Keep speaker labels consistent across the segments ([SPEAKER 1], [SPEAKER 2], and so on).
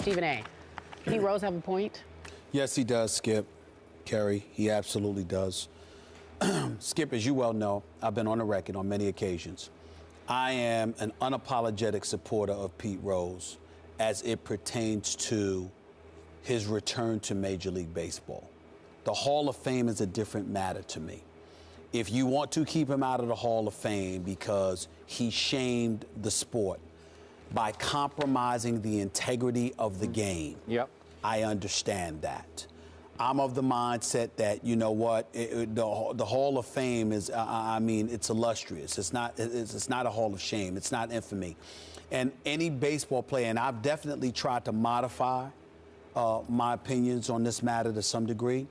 [SPEAKER 1] Stephen A. Pete Rose have a point?
[SPEAKER 2] Yes, he does, Skip. Kerry, he absolutely does. Skip, as you well know, I've been on the record on many occasions. I am an unapologetic supporter of Pete Rose as it pertains to his return to Major League Baseball. The Hall of Fame is a different matter to me. If you want to keep him out of the Hall of Fame because he shamed the sport by compromising the integrity of the game, I understand that. I'm of the mindset that, you know what, the Hall of Fame is, I mean, it's illustrious. It's not a Hall of Shame. It's not infamy. And any baseball player, and I've definitely tried to modify my opinions on this matter to some degree,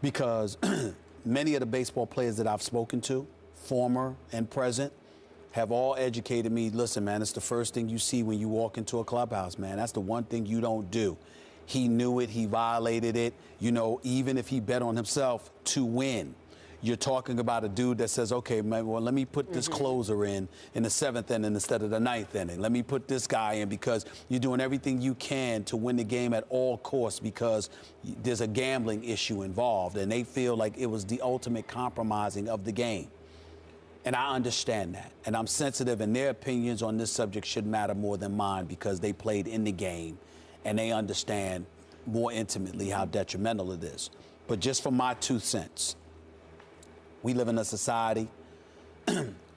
[SPEAKER 2] because many of the baseball players that I've spoken to, former and present, have all educated me, listen, man, it's the first thing you see when you walk into a clubhouse, man. That's the one thing you don't do. He knew it. He violated it. You know, even if he bet on himself to win, you're talking about a dude that says, okay, man, well, let me put this closer in the 7th inning instead of the 9th inning. Let me put this guy in, because you're doing everything you can to win the game at all costs because there's a gambling issue involved, and they feel like it was the ultimate compromising of the game. And I understand that. And I'm sensitive, and their opinions on this subject should matter more than mine because they played in the game and they understand more intimately how detrimental it is. But just for my 2 cents, we live in a society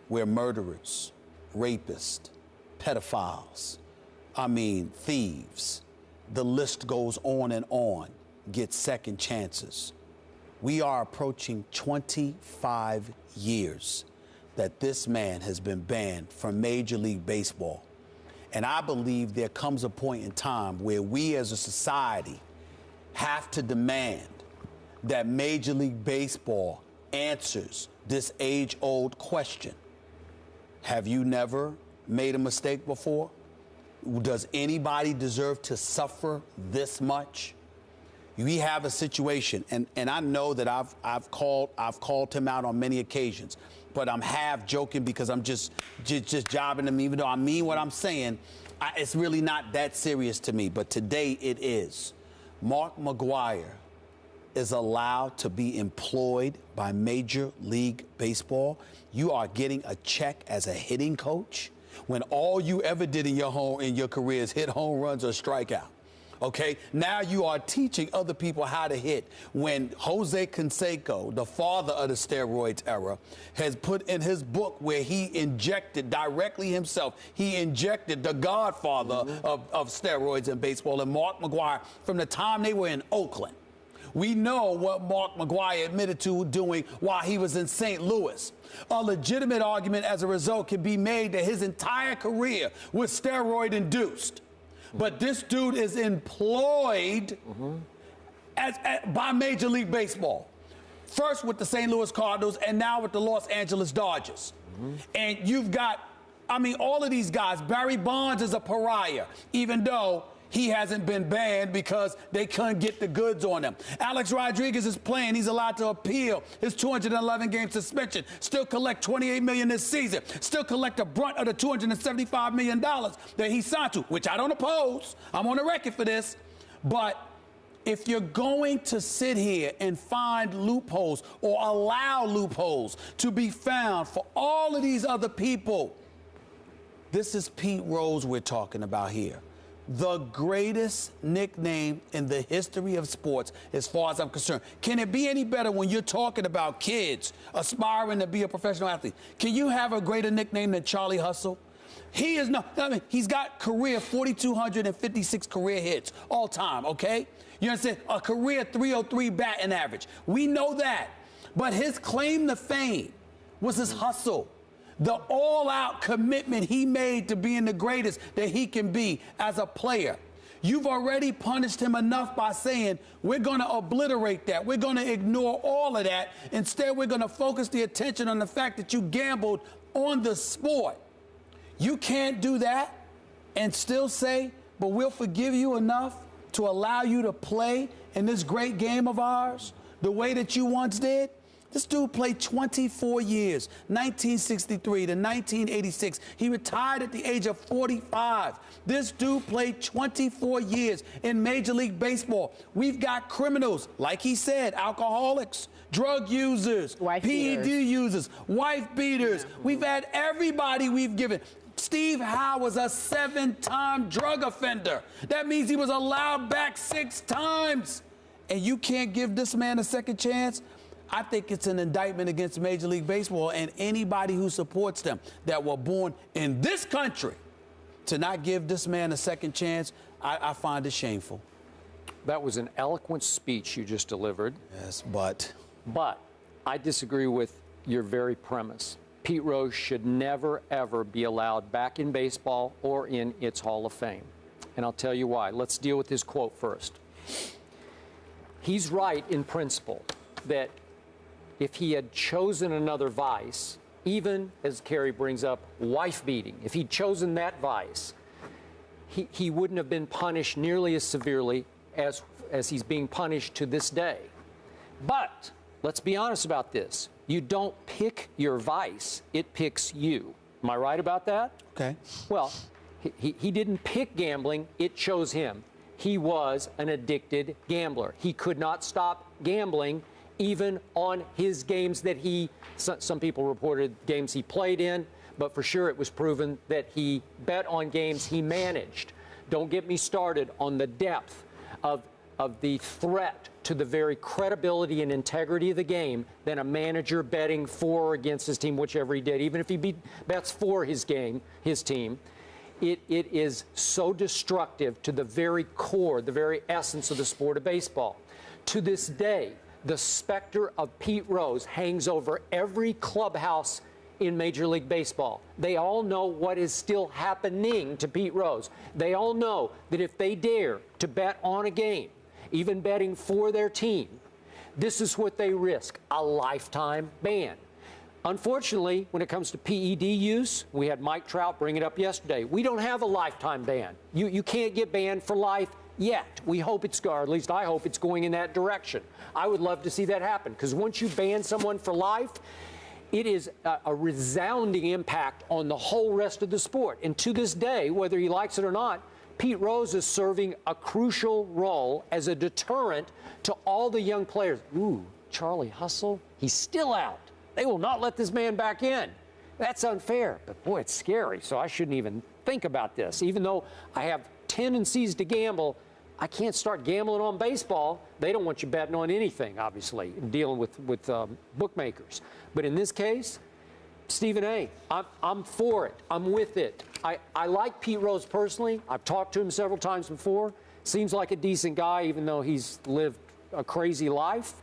[SPEAKER 2] where murderers, rapists, pedophiles, thieves, the list goes on and on, get second chances. We are approaching 25 years that this man has been banned from Major League Baseball. And I believe there comes a point in time where we as a society have to demand that Major League Baseball answers this age-old question. Have you never made a mistake before? Does anybody deserve to suffer this much? We have a situation, and I know that I've called him out on many occasions, but I'm half joking because I'm just jobbing him, even though I mean what I'm saying. It's really not that serious to me, but today it is. Mark McGwire is allowed to be employed by Major League Baseball. You are getting a check as a hitting coach when all you ever did in your career is hit home runs or strike out. Okay, now you are teaching other people how to hit when Jose Canseco, the father of the steroids era, has put in his book where he injected directly himself, he injected the godfather of steroids in baseball, and Mark McGwire, from the time they were in Oakland. We know what Mark McGwire admitted to doing while he was in St. Louis. A legitimate argument as a result can be made that his entire career was steroid-induced. But this dude is employed by Major League Baseball. First with the St. Louis Cardinals and now with the Los Angeles Dodgers. And you've got, all of these guys. Barry Bonds is a pariah, even though he hasn't been banned because they couldn't get the goods on him. Alex Rodriguez is playing. He's allowed to appeal his 211-game suspension. Still collect $28 million this season. Still collect a brunt of the $275 million that he signed to, which I don't oppose. I'm on the record for this. But if you're going to sit here and find loopholes or allow loopholes to be found for all of these other people, this is Pete Rose we're talking about here. The greatest nickname in the history of sports, as far as I'm concerned. Can it be any better when you're talking about kids aspiring to be a professional athlete? Can you have a greater nickname than Charlie Hustle? He is not, he's got 4,256 career hits all time, okay? You understand? A career 303 batting average. We know that. But his claim to fame was his hustle. The all-out commitment he made to being the greatest that he can be as a player. You've already punished him enough by saying, we're going to obliterate that. We're going to ignore all of that. Instead, we're going to focus the attention on the fact that you gambled on the sport. You can't do that and still say, but we'll forgive you enough to allow you to play in this great game of ours the way that you once did. This dude played 24 years, 1963 to 1986. He retired at the age of 45. This dude played 24 years in Major League Baseball. We've got criminals, like he said, alcoholics, drug users, PED users, wife beaters. Yeah. We've had everybody we've given. Steve Howe was a 7-time drug offender. That means he was allowed back 6 times. And you can't give this man a second chance? I think it's an indictment against Major League Baseball and anybody who supports them that were born in this country. To not give this man a second chance, I find it shameful.
[SPEAKER 3] That was an eloquent speech you just delivered.
[SPEAKER 2] Yes, but
[SPEAKER 3] I disagree with your very premise. Pete Rose should never, ever be allowed back in baseball or in its Hall of Fame. And I'll tell you why. Let's deal with his quote first. He's right in principle that if he had chosen another vice, even, as Kerry brings up, wife beating, if he'd chosen that vice, he wouldn't have been punished nearly as severely as he's being punished to this day. But let's be honest about this. You don't pick your vice, it picks you. Am I right about that?
[SPEAKER 2] Okay.
[SPEAKER 3] Well, he didn't pick gambling, it chose him. He was an addicted gambler. He could not stop gambling even on his games that some people reported games he played in, but for sure it was proven that he bet on games he managed. Don't get me started on the depth of the threat to the very credibility and integrity of the game than a manager betting for or against his team, whichever he did, even if he bets for his team. It is so destructive to the very core, the very essence of the sport of baseball. To this day, the specter of Pete Rose hangs over every clubhouse in Major League Baseball. They all know what is still happening to Pete Rose. They all know that if they dare to bet on a game, even betting for their team, this is what they risk: a lifetime ban. Unfortunately, when it comes to PED use, we had Mike Trout bring it up yesterday. We don't have a lifetime ban. You can't get banned for life yet. We hope it's, or at least I hope it's going in that direction. I would love to see that happen, because once you ban someone for life, it is a resounding impact on the whole rest of the sport. And to this day, whether he likes it or not, Pete Rose is serving a crucial role as a deterrent to all the young players. Ooh, Charlie Hustle, he's still out. They will not let this man back in. That's unfair, but boy, it's scary, so I shouldn't even think about this. Even though I have tendencies to gamble, I can't start gambling on baseball. They don't want you betting on anything, obviously, dealing with bookmakers. But in this case, Stephen A., I'm for it. I'm with it. I like Pete Rose personally. I've talked to him several times before. Seems like a decent guy, even though he's lived a crazy life.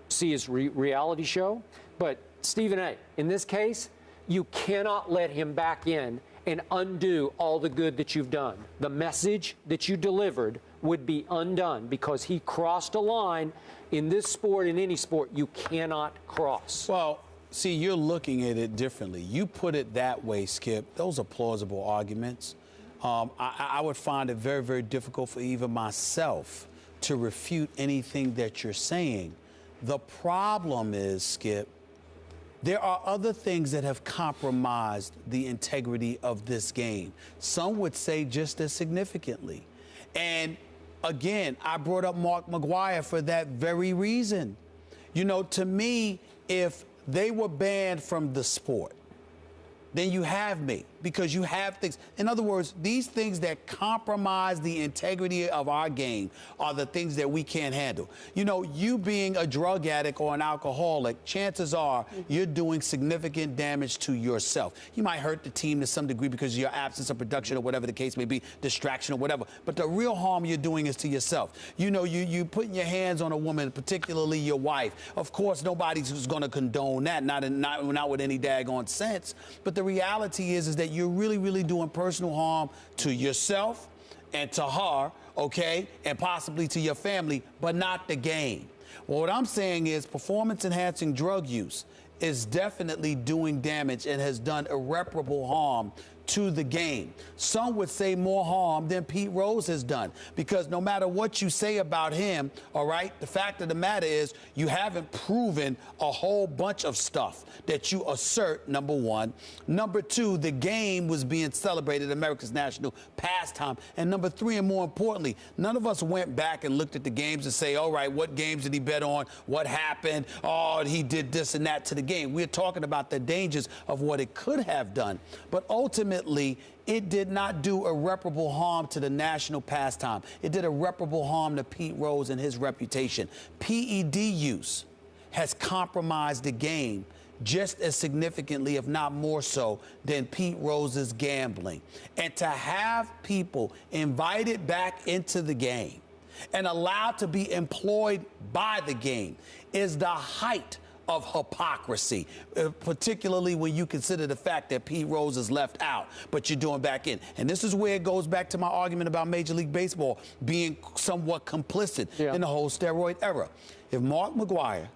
[SPEAKER 3] See his reality show. But Stephen A., in this case, you cannot let him back in and undo all the good that you've done. The message that you delivered would be undone because he crossed a line in this sport, in any sport, you cannot cross.
[SPEAKER 2] Well, see, you're looking at it differently. You put it that way, Skip. Those are plausible arguments. I would find it very, very difficult for even myself to refute anything that you're saying. The problem is, Skip, there are other things that have compromised the integrity of this game. Some would say just as significantly. And again, I brought up Mark McGwire for that very reason. You know, to me, if they were banned from the sport, then you have me, because you have things. In other words, these things that compromise the integrity of our game are the things that we can't handle. You know, you being a drug addict or an alcoholic, chances are you're doing significant damage to yourself. You might hurt the team to some degree because of your absence of production or whatever the case may be, distraction or whatever. But the real harm you're doing is to yourself. You know, you putting your hands on a woman, particularly your wife. Of course, nobody's going to condone that, not with any daggone sense. But the reality is that you're really doing personal harm to yourself and to her, okay, and possibly to your family, but not the game. Well, what I'm saying is performance-enhancing drug use is definitely doing damage and has done irreparable harm to the game. Some would say more harm than Pete Rose has done, because no matter what you say about him, all right, the fact of the matter is you haven't proven a whole bunch of stuff that you assert, number one. Number two, the game was being celebrated, America's national pastime. And number three, and more importantly, none of us went back and looked at the games and say, all right, what games did he bet on? What happened? Oh, he did this and that to the game. We're talking about the dangers of what it could have done. But ultimately, it did not do irreparable harm to the national pastime. It did irreparable harm to Pete Rose and his reputation. PED use has compromised the game just as significantly, if not more so, than Pete Rose's gambling. And to have people invited back into the game and allowed to be employed by the game is the height of hypocrisy, particularly when you consider the fact that Pete Rose is left out, but you're doing back in. And this is where it goes back to my argument about Major League Baseball being somewhat complicit in the whole steroid era. If Mark McGwire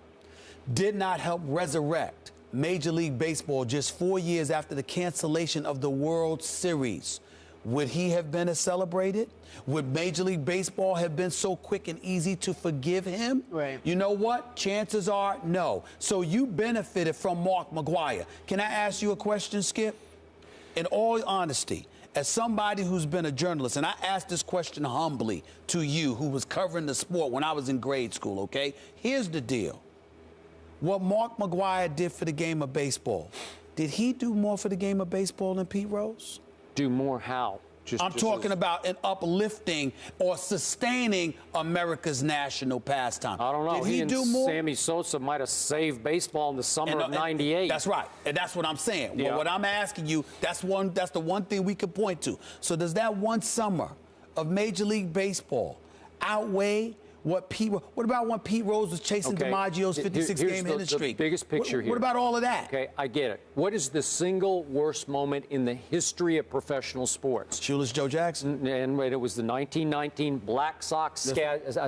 [SPEAKER 2] did not help resurrect Major League Baseball just 4 years after the cancellation of the World Series, would he have been as celebrated? Would Major League Baseball have been so quick and easy to forgive him?
[SPEAKER 1] Right.
[SPEAKER 2] You know what? Chances are no. So you benefited from Mark McGwire. Can I ask you a question, Skip? In all honesty, as somebody who's been a journalist, and I asked this question humbly to you, who was covering the sport when I was in grade school, okay? Here's the deal. What Mark McGwire did for the game of baseball, did he do more for the game of baseball than Pete Rose?
[SPEAKER 3] Do more how?
[SPEAKER 2] I'm talking about an uplifting or sustaining America's national pastime.
[SPEAKER 3] I don't know.
[SPEAKER 2] Did he do more?
[SPEAKER 3] Sammy Sosa might have saved baseball in the summer of '98.
[SPEAKER 2] That's right. And that's what I'm saying.
[SPEAKER 3] Yeah.
[SPEAKER 2] Well, what I'm asking you, that's the one thing we could point to. So does that one summer of Major League Baseball outweigh what about when Pete Rose was chasing DiMaggio's 56-game hitting streak?
[SPEAKER 3] The biggest picture here.
[SPEAKER 2] What about all of that?
[SPEAKER 3] Okay, I get it. What is the single worst moment in the history of professional sports?
[SPEAKER 2] Shoeless Joe Jackson.
[SPEAKER 3] And it was the 1919 Black Sox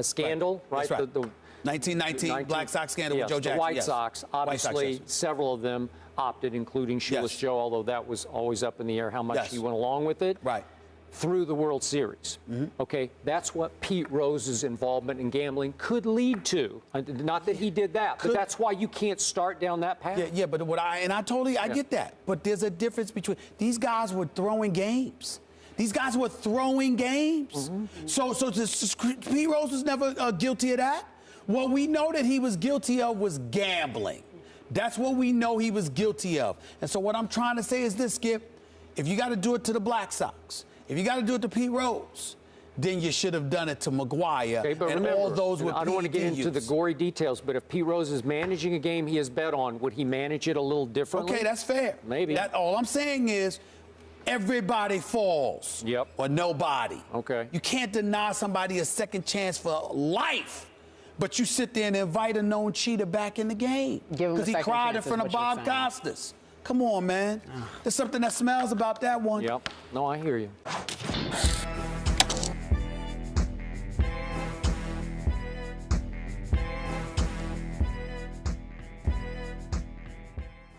[SPEAKER 3] scandal, right?
[SPEAKER 2] That's right. The 1919 Black Sox scandal with Joe Jackson.
[SPEAKER 3] The White Sox, obviously, several of them opted, including Shoeless Joe, although that was always up in the air how much he went along with it.
[SPEAKER 2] Right.
[SPEAKER 3] Through the World Series. Okay, that's what Pete Rose's involvement in gambling could lead to. Not that he did that, but that's why you can't start down that path.
[SPEAKER 2] Yeah, but I get that. But there's a difference between these guys were throwing games. These guys were throwing games. So Pete Rose was never guilty of that. What we know that he was guilty of was gambling. That's what we know he was guilty of. And so what I'm trying to say is this, Skip. If you got to do it to the Black Sox, if you got to do it to Pete Rose, then you should have done it to McGwire and
[SPEAKER 3] remember,
[SPEAKER 2] all those with
[SPEAKER 3] I don't want to get into the gory details, but if Pete Rose is managing a game he has bet on, would he manage it a little differently?
[SPEAKER 2] Okay, that's fair.
[SPEAKER 3] Maybe.
[SPEAKER 2] All I'm saying is everybody falls. Or nobody.
[SPEAKER 3] Okay.
[SPEAKER 2] You can't deny somebody a second chance for life, but you sit there and invite a known cheater back in the game because he cried in front of Bob Costas. Come on, man. There's something that smells about that one.
[SPEAKER 3] No, I hear you.